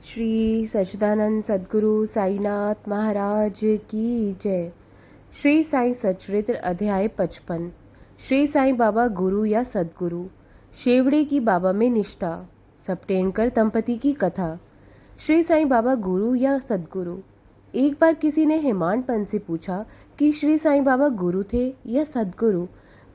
श्री सच्चिदानंद सद्गुरु साईनाथ महाराज की जय। श्री साई सच्चरित्र अध्याय 55। श्री साई बाबा गुरु या सद्गुरु। शेवड़े की बाबा में निष्ठा। सपटेनकर दंपति की कथा। श्री साई बाबा गुरु या सद्गुरु। एक बार किसी ने हेमाड पंत से पूछा कि श्री साई बाबा गुरु थे या सद्गुरु।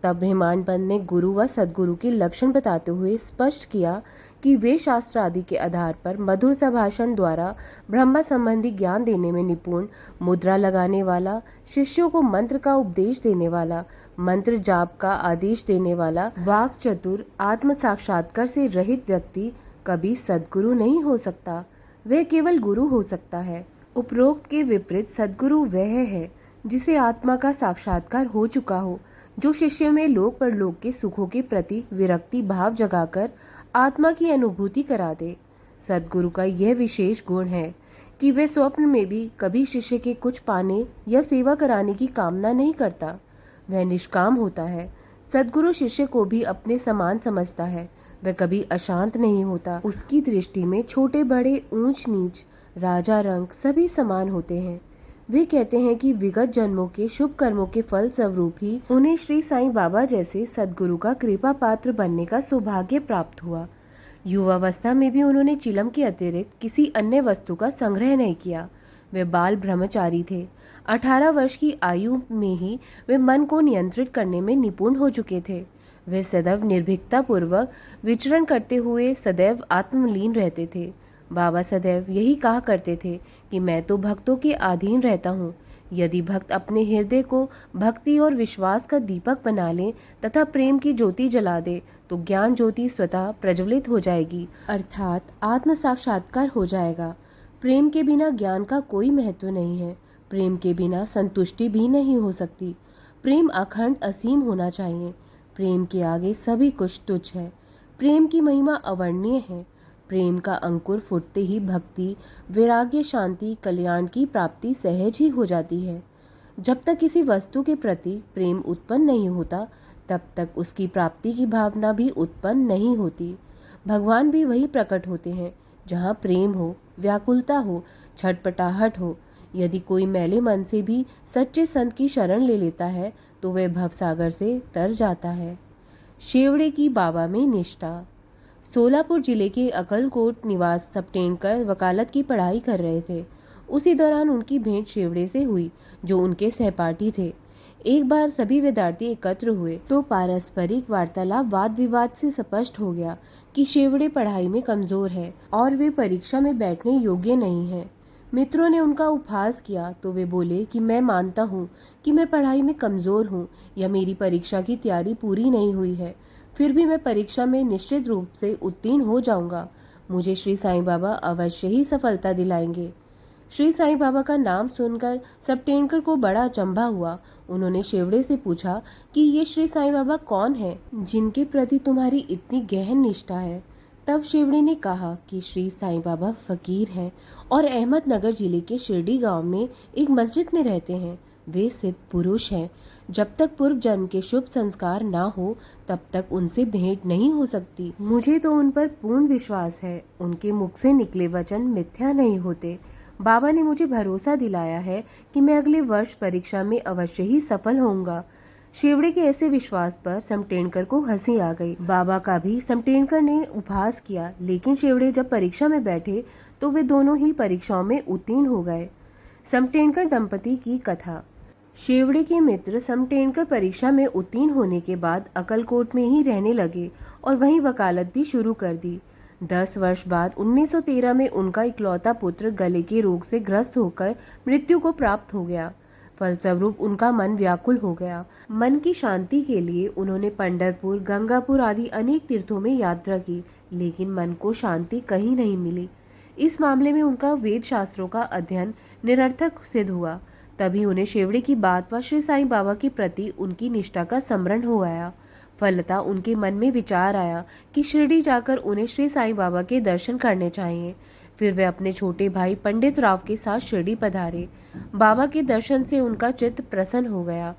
तब हेमाड पंत ने गुरु व सद्गुरु के लक्षण बताते हुए स्पष्ट किया कि वे शास्त्र आदि के आधार पर मधुर संभाषण द्वारा ब्रह्म संबंधी ज्ञान देने में निपुण, मुद्रा लगाने वाला, शिष्यों को मंत्र का उपदेश देने वाला, मंत्र जाप का आदेश देने वाला, वाक चतुर, आत्म साक्षात्कार से रहित व्यक्ति कभी सद्गुरु नहीं हो सकता। वह केवल गुरु हो सकता है। उपरोक्त के विपरीत सद्गुरु वह है जिसे आत्मा का साक्षात्कार हो चुका हो, जो शिष्य में लोक परलोक के सुखों के प्रति विरक्ति भाव जगाकर आत्मा की अनुभूति करा दे। सद्गुरु का यह विशेष गुण है कि वह स्वप्न में भी कभी शिष्य के कुछ पाने या सेवा कराने की कामना नहीं करता। वह निष्काम होता है। सद्गुरु शिष्य को भी अपने समान समझता है। वह कभी अशांत नहीं होता। उसकी दृष्टि में छोटे बड़े, ऊंच नीच, राजा रंक सभी समान होते हैं। वे कहते हैं कि विगत जन्मों के शुभ कर्मों के फल स्वरूप ही उन्हें श्री साईं बाबा जैसे सद्गुरु का कृपा पात्र बनने का सौभाग्य प्राप्त हुआ। युवावस्था में भी उन्होंने चिलम के अतिरिक्त किसी अन्य वस्तु का संग्रह नहीं किया। वे बाल ब्रह्मचारी थे। 18 वर्ष की आयु में ही वे मन को नियंत्रित करने में निपुण हो चुके थे। वे सदैव निर्भीकता पूर्वक विचरण करते हुए सदैव आत्मलीन रहते थे। बाबा सदैव यही कहा करते थे कि मैं तो भक्तों के अधीन रहता हूँ। यदि भक्त अपने हृदय को भक्ति और विश्वास का दीपक बना ले तथा प्रेम की ज्योति जला दे तो ज्ञान ज्योति स्वतः प्रज्वलित हो जाएगी, अर्थात आत्म साक्षात्कार हो जाएगा। प्रेम के बिना ज्ञान का कोई महत्व नहीं है। प्रेम के बिना संतुष्टि भी नहीं हो सकती। प्रेम अखंड असीम होना चाहिए। प्रेम के आगे सभी कुछ तुच्छ है। प्रेम की महिमा अवर्णनीय है। प्रेम का अंकुर फूटते ही भक्ति, वैराग्य, शांति, कल्याण की प्राप्ति सहज ही हो जाती है। जब तक किसी वस्तु के प्रति प्रेम उत्पन्न नहीं होता तब तक उसकी प्राप्ति की भावना भी उत्पन्न नहीं होती। भगवान भी वही प्रकट होते हैं जहाँ प्रेम हो, व्याकुलता हो, छटपटाहट हो। यदि कोई मैले मन से भी सच्चे संत की शरण ले लेता है तो वह भवसागर से तर जाता है। शेवड़े की बाबा में निष्ठा। सोलापुर जिले के अकलकोट निवास सपटेनकर वकालत की पढ़ाई कर रहे थे। उसी दौरान उनकी भेंट शेवड़े से हुई, जो उनके सहपाठी थे। एक बार सभी विद्यार्थी एकत्र हुए तो पारस्परिक वार्तालाप वाद विवाद से स्पष्ट हो गया कि शेवड़े पढ़ाई में कमजोर है और वे परीक्षा में बैठने योग्य नहीं है। मित्रों ने उनका उपहास किया तो वे बोले कि मैं मानता हूँ कि मैं पढ़ाई में कमजोर हूँ या मेरी परीक्षा की तैयारी पूरी नहीं हुई है, फिर भी मैं परीक्षा में निश्चित रूप से उत्तीर्ण हो जाऊंगा। मुझे श्री साईं बाबा अवश्य ही सफलता दिलाएंगे। श्री साईं बाबा का नाम सुनकर सपटेनकर को बड़ा अचंभा हुआ। उन्होंने शेवड़े से पूछा कि ये श्री साईं बाबा कौन है जिनके प्रति तुम्हारी इतनी गहन निष्ठा है। तब शेवड़े ने कहा कि श्री साईं बाबा फकीर हैं और अहमदनगर जिले के शिरडी गांव में एक मस्जिद में रहते हैं। वे सिद्ध पुरुष हैं। जब तक पूर्व जन्म के शुभ संस्कार ना हो तब तक उनसे भेंट नहीं हो सकती। मुझे तो उन पर पूर्ण विश्वास है। उनके मुख से निकले वचन मिथ्या नहीं होते। बाबा ने मुझे भरोसा दिलाया है कि मैं अगले वर्ष परीक्षा में अवश्य ही सफल होऊंगा। शेवड़े के ऐसे विश्वास पर समटेनकर को हंसी आ गई। बाबा का भी समटेनकर ने उपहास किया, लेकिन शेवड़े जब परीक्षा में बैठे तो वे दोनों ही परीक्षाओं में उत्तीर्ण हो गए। समटेनकर दंपति की कथा। शेवड़े के मित्र समटेनकर परीक्षा में उत्तीर्ण होने के बाद अकलकोट में ही रहने लगे और वहीं वकालत भी शुरू कर दी। 10 वर्ष बाद 1913 में उनका इकलौता पुत्र गले के रोग से ग्रस्त होकर मृत्यु को प्राप्त हो गया। फलस्वरूप उनका मन व्याकुल हो गया। मन की शांति के लिए उन्होंने पंढरपुर, गंगापुर आदि अनेक तीर्थों में यात्रा की, लेकिन मन को शांति कहीं नहीं मिली। इस मामले में उनका वेद शास्त्रों का अध्ययन निरर्थक सिद्ध हुआ। तभी उन्हें शेवड़े की बात व श्री साईं बाबा के प्रति उनकी निष्ठा का स्मरण हो आया। फलतः उनके मन में विचार आया कि शिरडी जाकर उन्हें श्री साईं बाबा के दर्शन करने चाहिए। फिर वे अपने छोटे भाई पंडित राव के साथ शिरडी पधारे। बाबा के दर्शन से उनका चित्त प्रसन्न हो गया।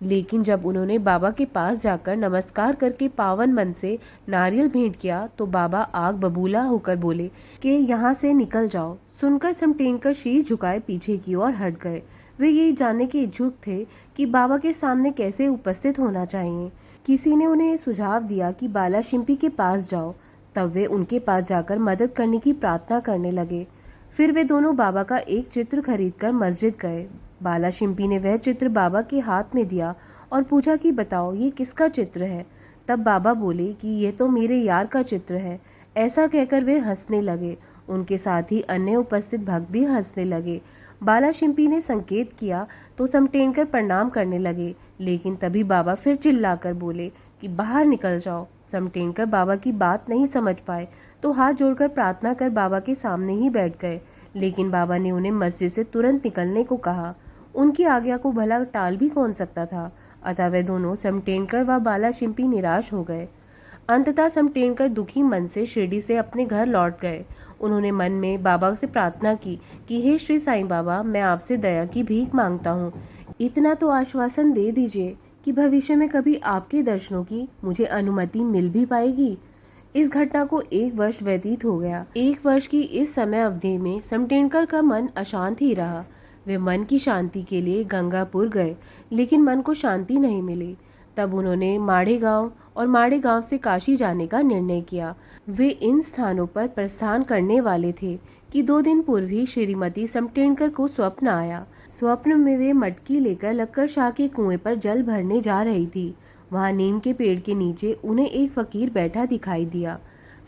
लेकिन जब उन्होंने बाबा के पास जाकर नमस्कार करके पावन मन से नारियल भेंट किया तो बाबा आग बबूला होकर बोले कि यहाँ से निकल जाओ। सुनकर समटेनकर शीश झुकाए पीछे की ओर हट गए। वे यही जानने के इच्छुक थे कि बाबा के सामने कैसे उपस्थित होना चाहिए। किसी ने उन्हें सुझाव दिया कि बाला शिंपी के पास जाओ। तब वे उनके पास जाकर मदद करने की प्रार्थना करने लगे। फिर वे दोनों बाबा का एक चित्र खरीदकर मस्जिद गए। बाला शिंपी ने वह चित्र बाबा के हाथ में दिया और पूछा कि बताओ ये किसका चित्र है। तब बाबा बोले कि ये तो मेरे यार का चित्र है। ऐसा कहकर वे हंसने लगे। उनके साथ ही अन्य उपस्थित भक्त भी हंसने लगे। बाला शिंपी ने संकेत किया तो समटेनकर प्रणाम करने लगे, लेकिन तभी बाबा फिर चिल्लाकर बोले कि बाहर निकल जाओ। समटेनकर बाबा की बात नहीं समझ पाए तो हाथ जोड़कर प्रार्थना कर बाबा के सामने ही बैठ गए, लेकिन बाबा ने उन्हें मस्जिद से तुरंत निकलने को कहा। उनकी आज्ञा को भला टाल भी कौन सकता था। अतः वे दोनों समटेनकर व बाला शिंपी निराश हो गए। अंततः समटेनकर दुखी मन से शिरडी से अपने घर लौट गए। उन्होंने मन में बाबा से प्रार्थना की कि हे श्री साईं बाबा, मैं आपसे दया की भीख मांगता हूँ। इतना तो आश्वासन दे दीजिए कि भविष्य में कभी आपके दर्शनों की मुझे अनुमति मिल भी पाएगी। इस घटना को 1 वर्ष व्यतीत हो गया। 1 वर्ष की इस समय अवधि में समटेनकर का मन अशांत ही रहा। वे मन की शांति के लिए गंगापुर गए, लेकिन मन को शांति नहीं मिली। तब उन्होंने माड़े गांव और माड़े गांव से काशी जाने का निर्णय किया। वे इन स्थानों पर प्रस्थान करने वाले थे कि 2 दिन पूर्व ही श्रीमती समटेनकर को स्वप्न आया। स्वप्न में वे मटकी लेकर लक्कर शाह के कुएं पर जल भरने जा रही थी। वहां नीम के पेड़ के नीचे उन्हें एक फकीर बैठा दिखाई दिया।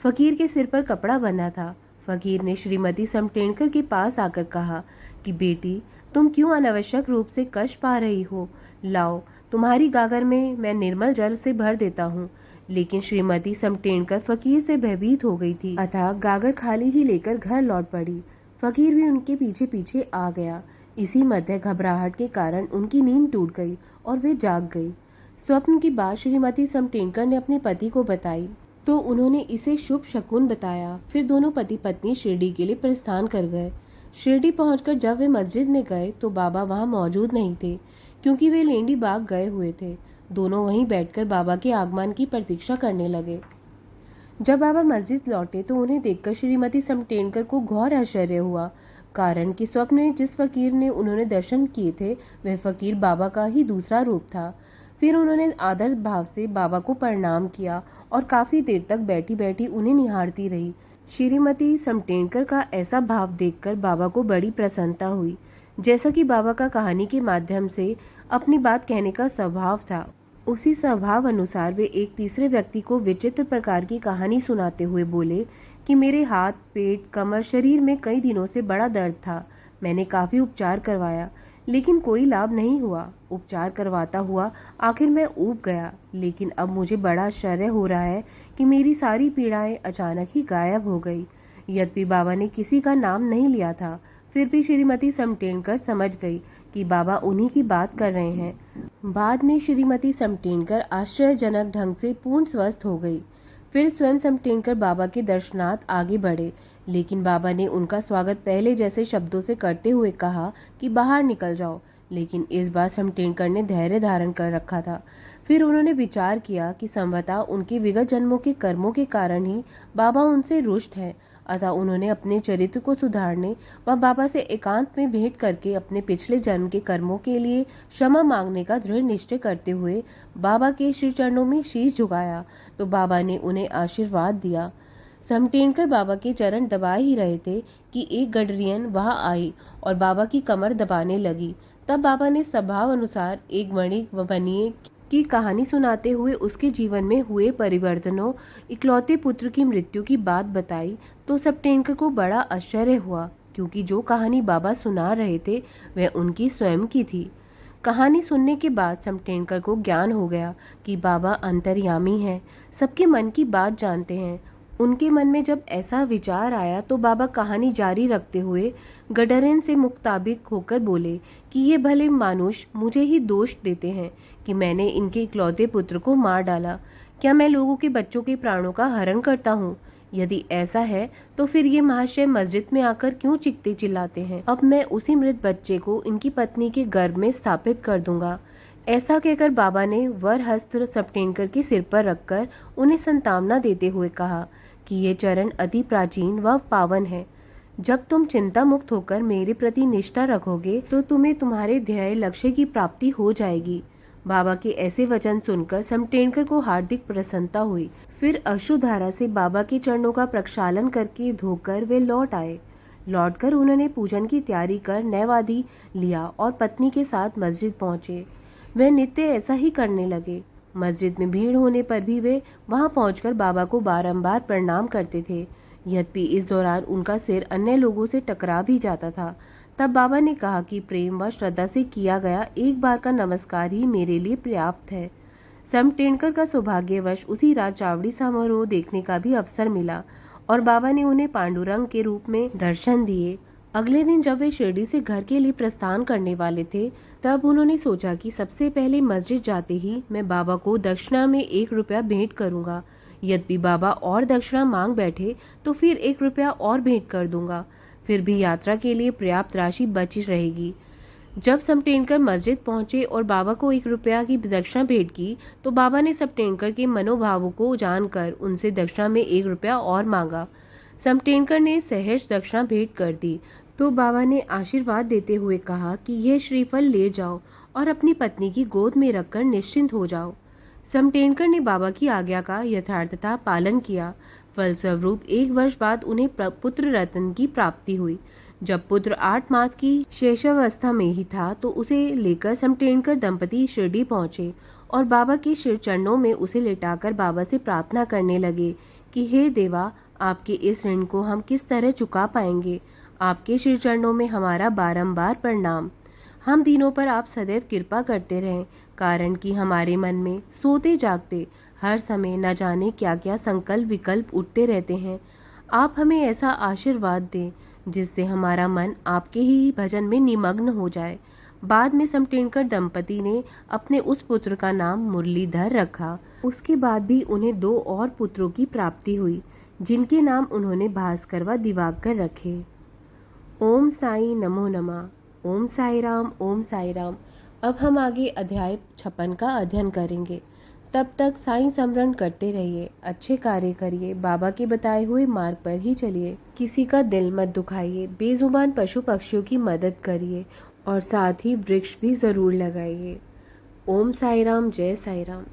फकीर के सिर पर कपड़ा बंधा था। फकीर ने श्रीमती समटेनकर के पास आकर कहा कि बेटी, तुम क्यों अनावश्यक रूप से कष्ट पा रही हो। लाओ, तुम्हारी गागर में मैं निर्मल जल से भर देता हूँ। लेकिन श्रीमती समटेनकर फकीर से भयभीत हो गई थी, अतः गागर खाली ही लेकर घर लौट पड़ी। फकीर भी उनके पीछे पीछे आ गया। इसी मध्य घबराहट के कारण उनकी नींद टूट गई और वे जाग गई। स्वप्न की बात श्रीमती समटेनकर ने अपने पति को बताई तो उन्होंने इसे शुभ शकुन बताया। फिर दोनों पति पत्नी शिरडी के लिए प्रस्थान कर गए। शिरडी पहुंचकर जब वे मस्जिद में गए तो बाबा वहां मौजूद नहीं थे, क्योंकि वे लेंडी बाग गए हुए थे। दोनों वहीं बैठकर बाबा के आगमन की प्रतीक्षा करने लगे। जब बाबा मस्जिद लौटे तो उन्हें देखकर श्रीमती समटेनकर को घोर आश्चर्य हुआ, कारण कि स्वप्न में जिस फकीर ने उन्होंने दर्शन किए थे वह फकीर बाबा का ही दूसरा रूप था। फिर उन्होंने आदर भाव से बाबा को प्रणाम किया और काफी देर तक बैठी बैठी उन्हें निहारती रही। श्रीमती समटेनकर का ऐसा भाव देखकर बाबा को बड़ी प्रसन्नता हुई। जैसा कि बाबा का कहानी के माध्यम से अपनी बात कहने का स्वभाव था, उसी स्वभाव अनुसार वे एक तीसरे व्यक्ति को विचित्र प्रकार की कहानी सुनाते हुए बोले कि मेरे हाथ, पेट, कमर, शरीर में कई दिनों से बड़ा दर्द था। मैंने काफी उपचार करवाया, लेकिन कोई लाभ नहीं हुआ। उपचार करवाता हुआ आखिर मैं ऊब गया। लेकिन अब मुझे बड़ा आश्चर्य हो रहा है कि मेरी सारी पीड़ाएं अचानक ही गायब हो गई। यद्यपि बाबा ने किसी का नाम नहीं लिया था, फिर भी श्रीमती समटेनकर समझ गई कि बाबा उन्हीं की बात कर रहे हैं। बाद में श्रीमती समटेनकर आश्चर्यजनक ढंग से पूर्ण स्वस्थ हो गई। फिर स्वयं समटेनकर बाबा के दर्शनार्थ आगे बढ़े, लेकिन बाबा ने उनका स्वागत पहले जैसे शब्दों से करते हुए कहा कि बाहर निकल जाओ। लेकिन इस बार समटेनकर ने धैर्य धारण कर रखा था। फिर उन्होंने विचार किया कि संभवतः उनके विगत जन्मों के कर्मों के कारण ही बाबा उनसे रुष्ट हैं। अतः उन्होंने अपने चरित्र को सुधारने व बाबा से एकांत में भेंट करके अपने पिछले जन्म के कर्मों के लिए क्षमा मांगने का दृढ़ निश्चय करते हुए बाबा के श्री चरणों में शीश झुकाया तो बाबा ने उन्हें आशीर्वाद दिया। समटेनकर बाबा के चरण दबा ही रहे थे कि एक गडरियन वहां आई और बाबा की कमर दबाने लगी। तब बाबा ने स्वभाव अनुसार एक वणिक व बनिए की कहानी सुनाते हुए उसके जीवन में हुए परिवर्तनों, इकलौते पुत्र की मृत्यु की बात बताई तो समटेनकर को बड़ा आश्चर्य हुआ, क्योंकि जो कहानी बाबा सुना रहे थे वह उनकी स्वयं की थी। कहानी सुनने के बाद समटेनकर को ज्ञान हो गया कि बाबा अंतर्यामी हैं, सबके मन की बात जानते हैं। उनके मन में जब ऐसा विचार आया तो बाबा कहानी जारी रखते हुए गडरिन से मुताबिक होकर बोले कि ये भले मानुष मुझे ही दोष देते हैं कि मैंने इनके इकलौते पुत्र को मार डाला। क्या मैं लोगों के बच्चों के प्राणों का हरण करता हूँ? यदि ऐसा है तो फिर ये महाशय मस्जिद में आकर क्यों चिल्लाते हैं? अब मैं उसी मृत बच्चे को इनकी पत्नी के गर्भ में स्थापित कर दूंगा। ऐसा कहकर बाबा ने वर हस्त सप्टेनकर के सिर पर रखकर उन्हें संतावना देते हुए कहा कि ये चरण अति प्राचीन व पावन है। जब तुम चिंता मुक्त होकर मेरे प्रति निष्ठा रखोगे तो तुम्हें तुम्हारे ध्येय लक्ष्य की प्राप्ति हो जाएगी। बाबा के ऐसे वचन सुनकर समटेनकर को हार्दिक प्रसन्नता हुई। फिर अश्रुधारा से बाबा के चरणों का प्रक्षालन करके धोकर वे लौट आए। लौटकर उन्होंने पूजन की तैयारी कर नैवादी लिया और पत्नी के साथ मस्जिद पहुंचे। वे नित्य ऐसा ही करने लगे। मस्जिद में भीड़ होने पर भी वे वहां पहुंचकर बाबा को बारंबार प्रणाम करते थे। यद्यपि इस दौरान उनका सिर अन्य लोगों से टकरा भी जाता था। तब बाबा ने कहा कि प्रेम व श्रद्धा से किया गया एक बार का नमस्कार ही मेरे लिए पर्याप्त है। समटेनकर का सौभाग्यवश उसी रात चावड़ी समारोह देखने का भी अवसर मिला और बाबा ने उन्हें पांडुरंग के रूप में दर्शन दिए। अगले दिन जब वे शिरडी से घर के लिए प्रस्थान करने वाले थे, तब उन्होंने सोचा कि सबसे पहले मस्जिद जाते ही मैं बाबा को दक्षिणा में 1 रुपया भेंट करूंगा। यद्यपि बाबा और दक्षिणा मांग बैठे तो फिर 1 रुपया और भेंट कर दूंगा। फिर भी यात्रा के लिए पर्याप्त राशि बची रहेगी। जब समटेनकर मस्जिद पहुंचे और बाबा को 1 रुपया की दक्षिणा भेंट की तो बाबा ने समटेनकर के मनोभावों को जानकर उनसे दक्षिणा में 1 रुपया और मांगा। समटेनकर ने सहर्ष दक्षिणा भेंट कर दी तो बाबा ने आशीर्वाद देते हुए कहा कि यह श्रीफल ले जाओ और अपनी पत्नी की गोद में रखकर निश्चिंत हो जाओ। समटेनकर ने बाबा की आज्ञा का यथार्थता पालन किया। फलस्वरूप 1 वर्ष बाद उन्हें पुत्र रत्न की प्राप्ति हुई। जब पुत्र 8 मास की शैशवावस्था में ही था तो उसे लेकर समटेनकर दंपति शिरडी पहुंचे और बाबा के शिर चरणों में उसे लेटाकर बाबा से प्रार्थना करने लगे कि हे देवा, आपके इस ऋण को हम किस तरह चुका पाएंगे। आपके श्री चरणों में हमारा बारंबार प्रणाम। हम दिनों पर आप सदैव कृपा करते रहें, कारण कि हमारे मन में सोते जागते हर समय न जाने क्या क्या संकल्प विकल्प उठते रहते हैं। आप हमें ऐसा आशीर्वाद दें जिससे हमारा मन आपके ही भजन में निमग्न हो जाए। बाद में समटेनकर दंपति ने अपने उस पुत्र का नाम मुरलीधर रखा। उसके बाद भी उन्हें 2 और पुत्रों की प्राप्ति हुई, जिनके नाम उन्होंने भास्कर व दिवाकर रखे। ओम साई नमो नमः। ओम साई राम। ओम साई राम। अब हम आगे अध्याय 56 का अध्ययन करेंगे। तब तक साईं स्मरण करते रहिए, अच्छे कार्य करिए, बाबा के बताए हुए मार्ग पर ही चलिए, किसी का दिल मत दुखाइए, बेजुबान पशु पक्षियों की मदद करिए और साथ ही वृक्ष भी जरूर लगाइए। ओम साई राम। जय साई राम।